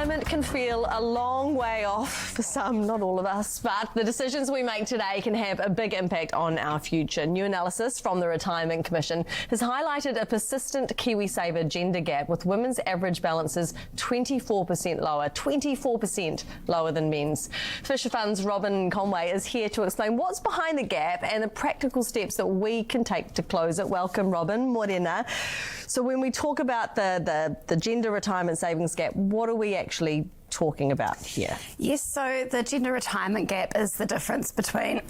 Retirement can feel a long way off for some, not all of us, but the decisions we make today can have a big impact on our future. New analysis from the Retirement Commission has highlighted a persistent KiwiSaver gender gap, with women's average balances 24% lower than men's. Funds Robyn Conway is here to explain what's behind the gap and the practical steps that we can take to close it. Welcome, Robyn. Morena. So when we talk about the gender retirement savings gap, what are we actually talking about here? Yes, so the gender retirement gap is the difference between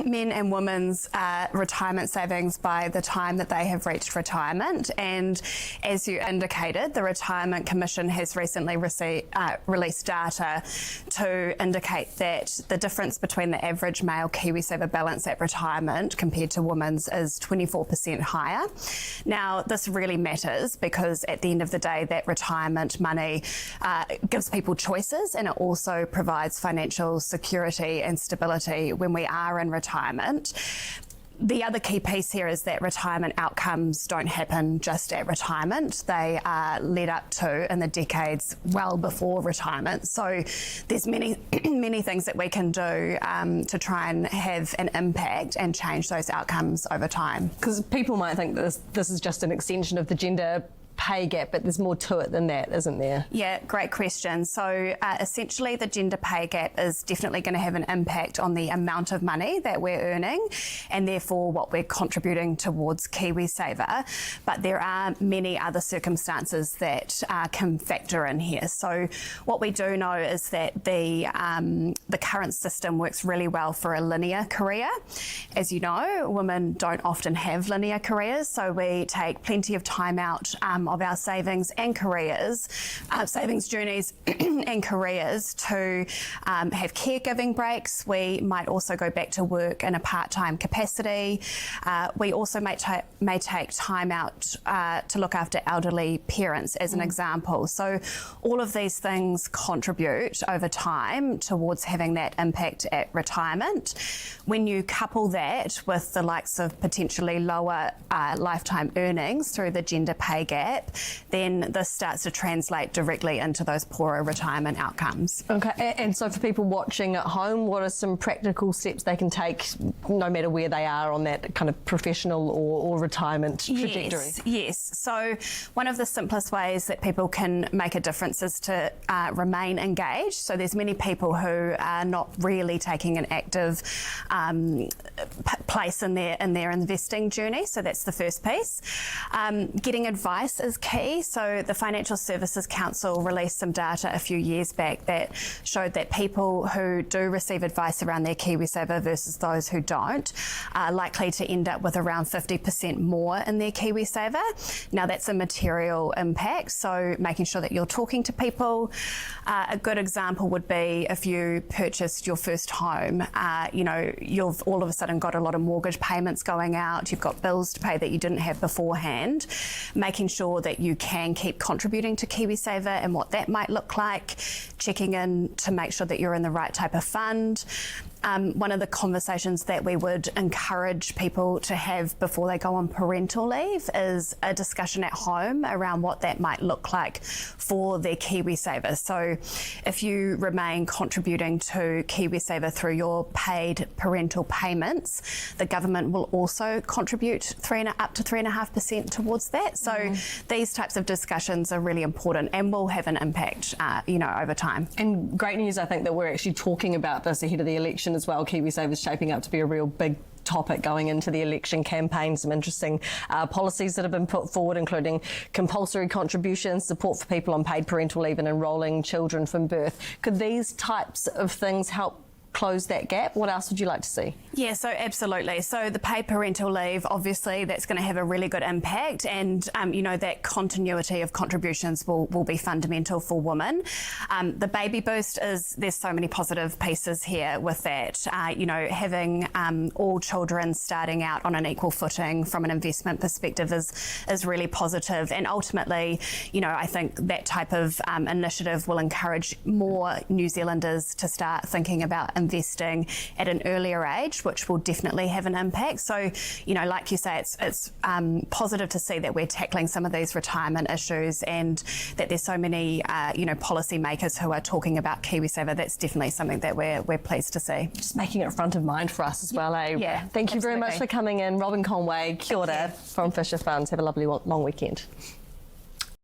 men and women's retirement savings by the time that they have reached retirement. And as you indicated, the Retirement Commission has recently released data to indicate that the difference between the average male KiwiSaver balance at retirement compared to women's is 24% higher. Now, this really matters because at the end of the day, that retirement money gives people choices, and it also provides financial security and stability when we are in retirement. The other key piece here is that retirement outcomes don't happen just at retirement. They are led up to in the decades well before retirement. So there's many things that we can do to try and have an impact and change those outcomes over time. Because people might think that this is just an extension of the gender pay gap, but there's more to it than that, isn't there? Yeah, great question. So essentially the gender pay gap is definitely going to have an impact on the amount of money that we're earning and therefore what we're contributing towards KiwiSaver. But there are many other circumstances that can factor in here. So what we do know is that the current system works really well for a linear career. As you know, women don't often have linear careers, so we take plenty of time out of our savings and careers, savings journeys and careers to have caregiving breaks. We might also go back to work in a part-time capacity. We also may take time out to look after elderly parents, as an example. So all of these things contribute over time towards having that impact at retirement. When you couple that with the likes of potentially lower lifetime earnings through the gender pay gap, then this starts to translate directly into those poorer retirement outcomes. Okay, and so for people watching at home, what are some practical steps they can take no matter where they are on that kind of professional or retirement trajectory? Yes. So one of the simplest ways that people can make a difference is to remain engaged. So there's many people who are not really taking an active place in their investing journey. So that's the first piece. Getting advice is key. So the Financial Services Council released some data a few years back that showed that people who do receive advice around their KiwiSaver versus those who don't are likely to end up with around 50% more in their KiwiSaver. Now that's a material impact, so making sure that you're talking to people. A good example would be if you purchased your first home, you've all of a sudden got a lot of mortgage payments going out, you've got bills to pay that you didn't have beforehand, making sure that you can keep contributing to KiwiSaver and what that might look like, checking in to make sure that you're in the right type of fund. One of the conversations that we would encourage people to have before they go on parental leave is a discussion at home around what that might look like for their KiwiSaver. So if you remain contributing to KiwiSaver through your paid parental payments, the government will also contribute up to 3.5% towards that. So these types of discussions are really important and will have an impact, over time. And great news, I think, that we're actually talking about this ahead of the election as well. KiwiSaver is shaping up to be a real big topic going into the election campaign. Some interesting policies that have been put forward, including compulsory contributions, support for people on paid parental leave and enrolling children from birth. Could these types of things help close that gap? What else would you like to see? Yeah, so absolutely. So the paid parental leave, obviously that's going to have a really good impact, and that continuity of contributions will be fundamental for women. The baby boost there's so many positive pieces here with that. Having all children starting out on an equal footing from an investment perspective is really positive, and ultimately, I think that type of initiative will encourage more New Zealanders to start thinking about investing at an earlier age, which will definitely have an impact. So, like you say, it's positive to see that we're tackling some of these retirement issues and that there's so many, policy makers who are talking about KiwiSaver. That's definitely something that we're pleased to see. Just making it front of mind for us as well, eh? Yeah, Thank you very much absolutely. for coming in. Robyn Conway, kia ora from Fisher Funds. Have a lovely long weekend.